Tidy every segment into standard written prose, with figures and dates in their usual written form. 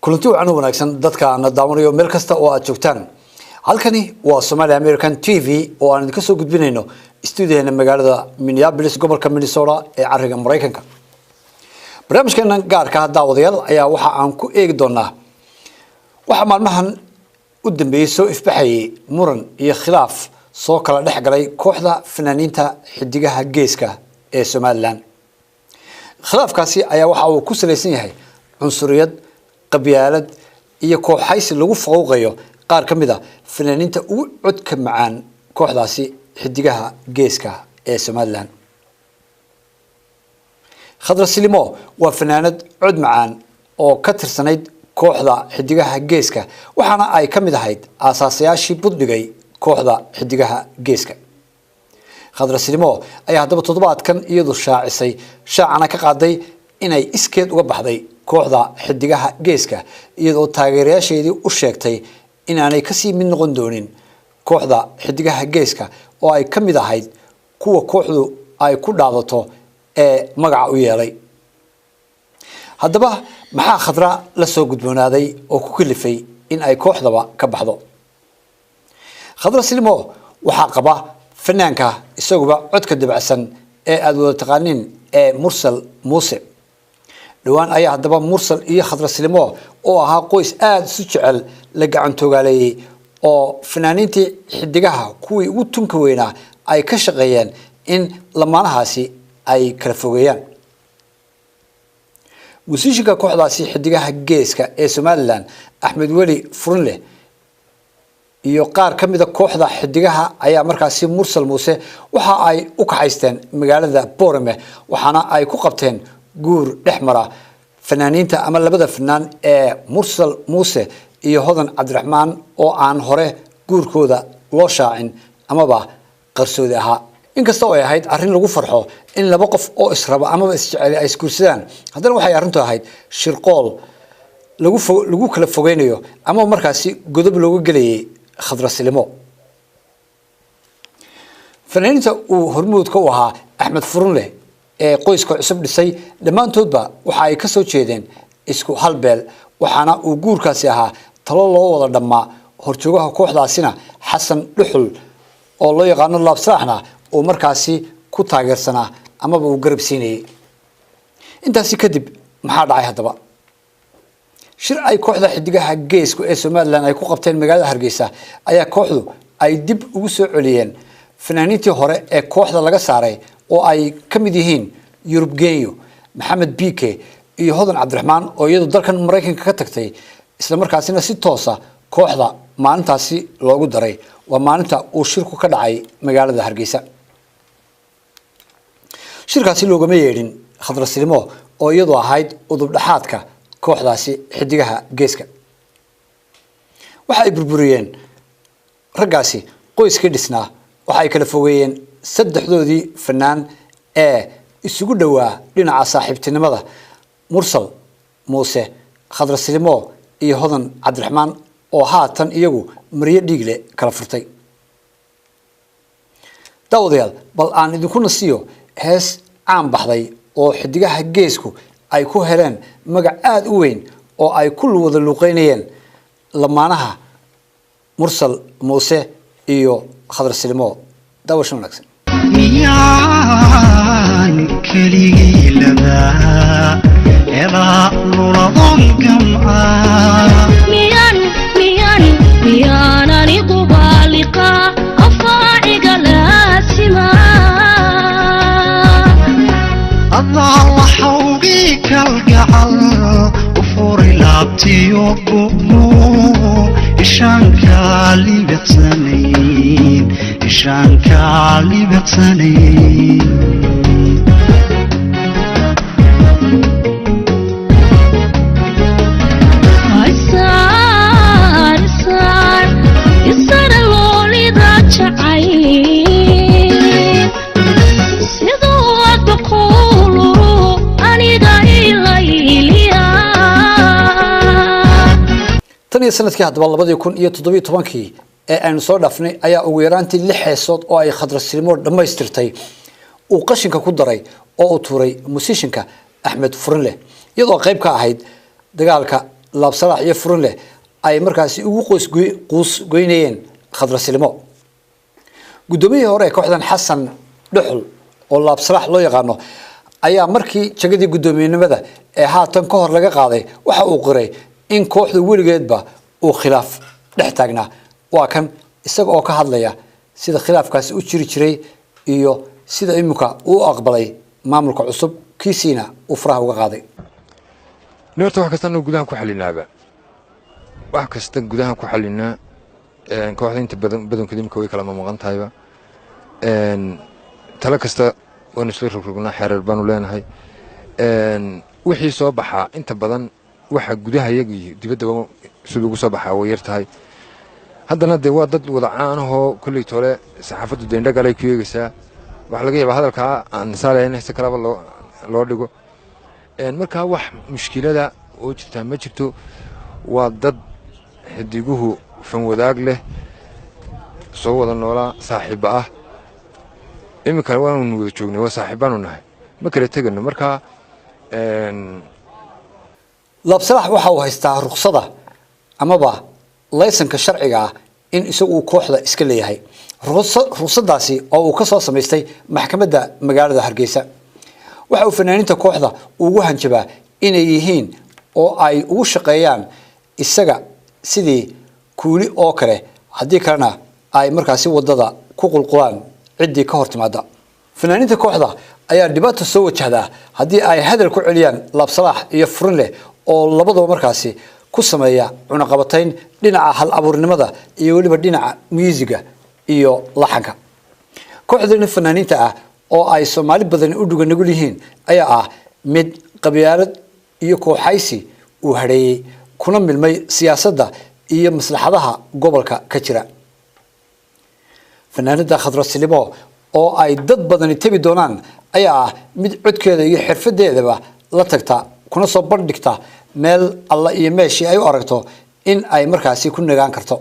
kulanti wacan wanaagsan dadka aan daawanayo meel kasta oo aad joogtaan halkani waa Somali American TV oo aan idinka soo gudbinayno studio-deena magaalada Minneapolis gobolka Minnesota ee cariga Mareykanka barnaamijkeena gaarka ah daawadayaal ayaa waxa aan ku eegi doonaa waxa maalmahan u dambeeyay soo ifbaxay muran iyo khilaaf soo kala dhaxgalay kooxda fanaaniinta xidigaha geeska ee Somaliland khilaafkaasi ayaa waxa uu ku saleysan yahay cunsuriyad qabyaalad iyo kooxaysi lagu fawqayo qaar kamid ah fanaaniinta ugu codka macaan kooxdaasi xidigaha geeska ee Somaliland Khadra Silimo waa fanaanad cod macaan oo ka tirsanayd kooxda xidigaha geeska waxaana ay kamid ahayd aasaasiyaashii buddigay kooxda xidigaha geeska Khadra Silimo ayaa hadaba toddobaadkan iyadu shaacisay shaacana ka qaaday inay iskeed uga baxday kooxda xidigaha geeska iyadoo taageerayaasheedii u sheegtay inaanay ka sii mid noqon doonin kooxda xidigaha geeska oo ay kamid ahayd kuwa kooxdu ay ku dhaadato ee magaca u yeelay hadaba maxaa Khadra la soo gudboonaaday oo ku kalifay in ay kooxdaba ka baxdo Khadra Silimo waxa qaba fanaanka isaguba codka dabacsan ee aad wada taqaanin ee Mursal Muuse dhawaan ayaa hadaba Mursal iyo Khadra Silimo oo ahaa qoys aad isu jecel la gacan toogaleeyay oo fanaaniintii xidigaha kuwii ugu tunka weynaa ay ka shaqeeyeen in lamaanahaasi ay kala fogeeyaan musiishiga kooxdaasi xidigaha geeska ee Somaliland Axmed Weli Furunle iyo qaar kamid ah kooxda xidigaha ayaa markaasi Mursal Muuse waxa ay u kaxaysteen magaalada Boorame waxaana ay ku qabteen guur dhexmara fanaaniinta ama labada fanaan ee Mursal Muuse iyo Hodan Cabdiraxmaan oo aan hore guurkooda loo shaacin amaba qarsoodi ahaa inkastoo ay ahayd arrin lagu farxo in laba qof oo israba ama isjecel ay iskuursadaan haddana waxay arrintu ahayd shirqool lagu kala fogeynayo ama markaasi godob looga galayay Khadra Silimo fanaaniinta uu hormuudka u ahaa Axmed Furunle ee qoyska cusub dhisay dhamaantoodba waxa ay ka soo jeedeen isku halbeel waxaana uu guurkaasi ahaa talo loo wada dhamaa horjoogaha kooxdaasina Xasan Dhuxul oo loo yaqaan laabsaaxna oo markaasi ku taageersanaa amaba uu garab siinayay intaasi kadib maxaa dhacay hadaba shir ay kooxda xidigaha geeska ee Somaliland ay ku qabteen magaalada Hargeysa ayaa kooxdu ay dib ugu soo celiyeen fanaaniintii hore ee kooxda laga saaray oo ay kamid yihiin Yurub Geeyo Maxamed Biike iyo Hodan Cabdiraxmaan oo iyadu dalkan Mareykanka ka tagtay isla markaasina si toos ah kooxda maalintaasi loogu daray waa maalinta uu shirku ka dhacay magaalada Hargeysa shirkaasi loogama yeedhin Khadra Silimo oo iyadu ahayd udub dhaxaadka kooxdaasi xidigaha geeska waxa ay burburiyeen raggaasi qoyskii dhisnaa waxa ay kala fogeeyeen saddexdoodii fanaan ee isugu dhawaa dhinaca saaxiibtinimada Mursal Muuse Khadra Silimo iyo Hodan Cabdiraxmaan oo haatan iyagu mariyo dhiigle kala furtay daawadayaal bal aan idinku nasiyo hees caan baxday oo xidigaha geesku ay ku heleen magac aad u weyn oo ay ku wada luqeynayeen lamaanaha Mursal Muuse iyo Khadra Silimo daawasho wanaagsan miyaan keligii ladaa ilaa luladon gamcaa miyaan anigu baaliqa afaaciga laasimaa adaa waxawgii kalgacal u furi laabtiyo gubno ishaankaa libiqsanayn sanadkii hadaba 2017 ee aynu soo dhaafnay ayaa ugu yaraantii 6 heesood oo ay Khadra Silimo dhamaystirtay uu qashinka ku daray oo uu tuuray musicianka Axmed Furunle iyadoo qayb ka ahayd dagaalka laabsalax iyo furunle ay markaasi ugu qoys goynayeen khadra silimo gudoomiyihii hore kooxdan xasan dhuxul oo laabsalax loo yaqaano ayaa markii jagadii gudoomiyenimada ee haatan ka hor laga qaaday waxa uu qiray in kooxdu weligeedba uu khilaaf dhex taagnaa waa kan isaga oo ka hadlaya sida khilaafkaasi u jiri jiray iyo sida imika uu aqbalay maamulka cusub kiisiina uu faraha uga qaaday نورت واحد كستان وجودها كحلنا بقى واحد كستان وجودها كحلنا كواحد أنت بدون كديم كوي كلام مغنط هاي بقى تلا كستا ونسوي ركوبنا حرر بانو لنا هاي وحي صباحا أنت بدن واحد وجودها يجي دبده سلوك صباحا ويرت هاي هذا ندي وضد وضعانه هو كل يطلع صحافة الدين ده قال يكوي جسا وحلاقيه بهذا الكا عن سالة هنا استكراب الله لورده marka wax mushkilada oo jirta ma jirto waa dad xidiguhu fan wadaag leh soo wada noolaa saaxiib ah imika waan wada joognay waa saaxiibaan u nahay ma kala tagano marka laabsalax waxa uu haystaa ruqsada amaba laysanka sharciga ah in isagu kooxda iska leeyahay ruqsadaasi oo uu ka soo sameystay maxkamadda magaalada Hargeysa waxa uu fanaaniinta kooxda ugu hanjabaa inay yihiin oo ay ugu shaqeeyaan isaga sidii kuuli oo kale hadii kalena ay markaasi wadada ku qulqulaan cidii ka hortimaada fanaaniinta kooxda ayaa dhibaato soo wajahda hadii ay hadal ku celiyaan laabsalax iyo furunle oo labadaba markaasi ku sameeya cunaqabatayn dhinaca hal abuurnimada iyo waliba dhinaca musiga iyo laxanka kooxda fanaaniinta ah oo ay Soomaali badan u dhugan nugul yihiin ayaa ah mid qabyaalad iyo kooxaysi uu hareeyay kuna milmay siyaasadda iyo maslaxadaha gobolka ka jira fanaanada khadra silimo oo ay dad badan tabi doonaan ayaa ah mid codkeeda iyo xirfadeedaba la tagta kuna soo bandhigta meel alla iyo meeshii ay u aragto in ay markaasi ku nagaan karto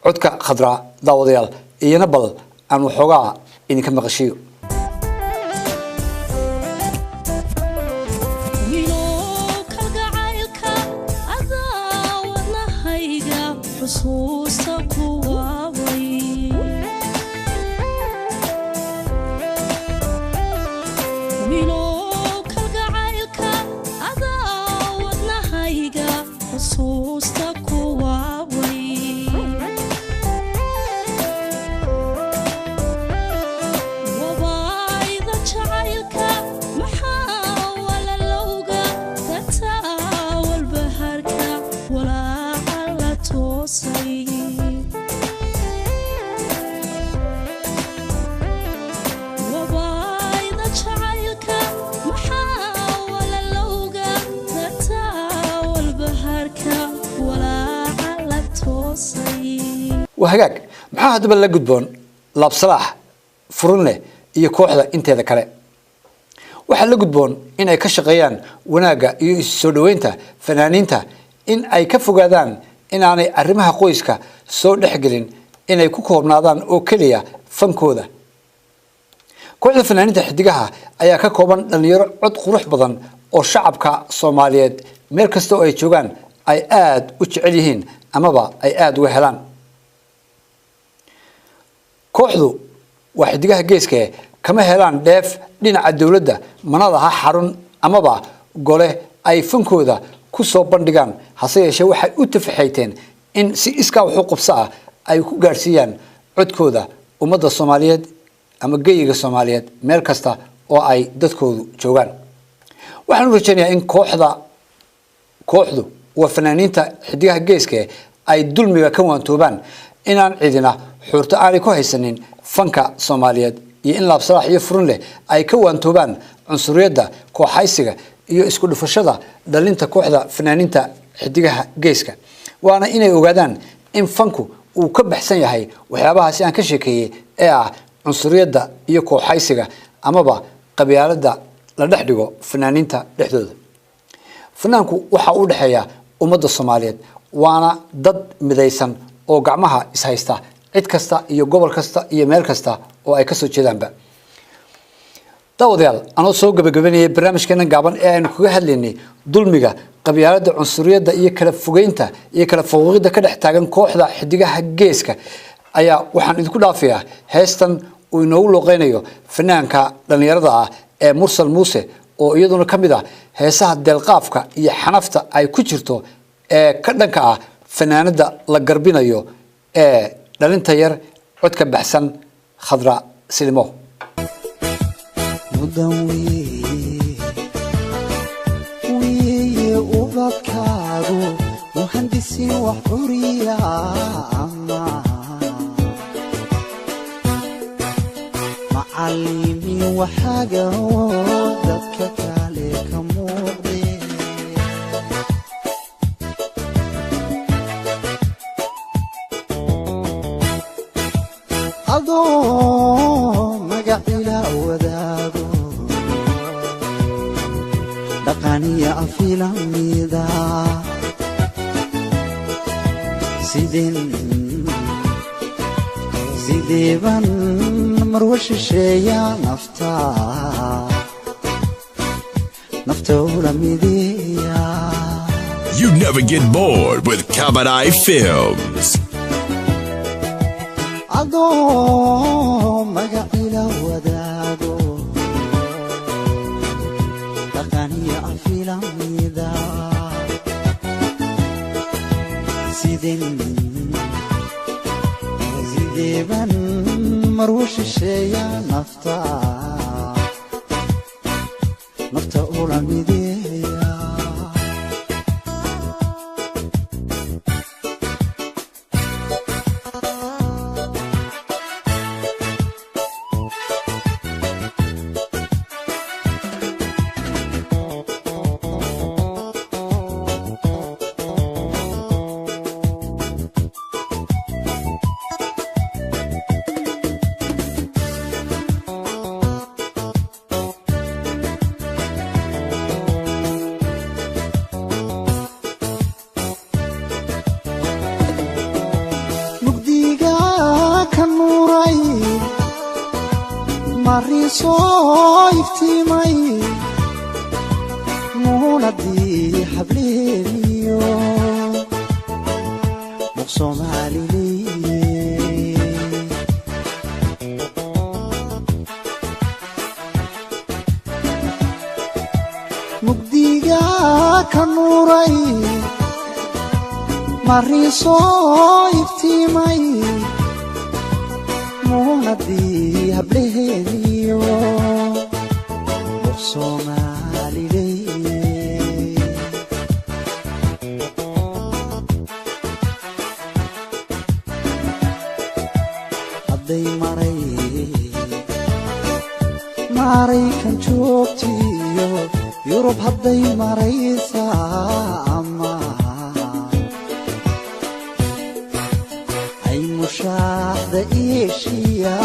codka khadra daawadayaal iyana bal aan waxoogaa idinka maqashiyo وهجاك maxaa hadaba la gudboon laabsalax furunle iyo kooxda inteeda kale waxa la gudboon in ay ka shaqeeyaan wanaaga iyo soo dhaweynta fanaaniinta in ay ka fogaadaan in aanay arrimaha qoyska soo dhaxgelin in ay ku koobnaadaan oo kaliya fankooda kooxda fanaaniinta xidigaha ayaa ka kooban dhalinyaro cod qurux badan oo shacabka Soomaaliyeed meel kasta oo ay joogaan ay aad u jecel yihiin amaba ay aad uga helaan kooxdu waa xidigaha geeska kama helaan dheef dhinaca dawladda manadaha xarun amaba gole ay fankooda ku soo bandhigaan hase yeeshee waxay u tafaxayteen in si iska wax u qabsaa ay ku gaarsiiyaan codkooda ummadda Soomaaliyeed ama geeyiga Soomaaliyeed meel kasta oo ay dadkoodu joogaan waxaan u rajaynayaa in kooxdu waa fanaaniinta xidigaha geeska ay dulmiga ka waantoobaan inaan cidina xurto aan ku haysanin fanka Soomaaliyeed iyo in laabsalax iyo furunle ay ka waantoobaan cunsuriyada kooxaysiga iyo isku dhufashada dhalinta kooxda fanaaniinta xidigaha geeska waana inay ogaadaan in fanku uu ka baxsan yahay waxyaabahaas aan ka sheekeeyay ee ah cunsuriyada iyo kooxaysiga amaba qabyaalada la dhaxdhigo fanaaniinta dhexdooda fanaanku waxa uu dhaxeeya ummadda Soomaaliyeed waana dad midaysan oo gacmaha is haysta cid kasta iyo gobol kasta iyo meel kasta oo ay ka soo jeedaanba daawadayaal anoo soo gabagabeynayay barnaamijkeena gaaban ee aynu kaga hadlaynay dulmiga qabyaaladda cunsuriyadda iyo kala fogeynta iyo kala fowqida ka dhex taagan kooxda xidigaha geeska ayaa waxaan idinku dhaafayaa heestan uu inoogu looqeynayo fanaanka dhalinyarada ah ee Mursal Muuse oo iyaduna kamid ah heesaha deelqaafka iyo xanafta ay ku jirto ee ka dhanka ah fanaanada la garbinayo ee dhalinta yar codka baxsan Khadra Silimo mudawi ubadkaagu muhandisi wax uriya macallimi waxaaga dadka kale ka muuqde adoo magacila wadaago dhaqaniya afilamida sideeban marwashisheeya nafta ula mideeya. You never get bored with Kabadai Films. adoo magacila wadaago dhaqaniya afilamida sideeban marwashisheeya nafta ula mideeya. soo iftiimay muunadii xableeniyo muq Soomaaliley mugdiga ka nuuray marii soo iftiimay muunadii hableeniyo muq Soomaaliley Maraykan joogtiyo Yurub hadday maraysaa ama ay mushaaxda Asia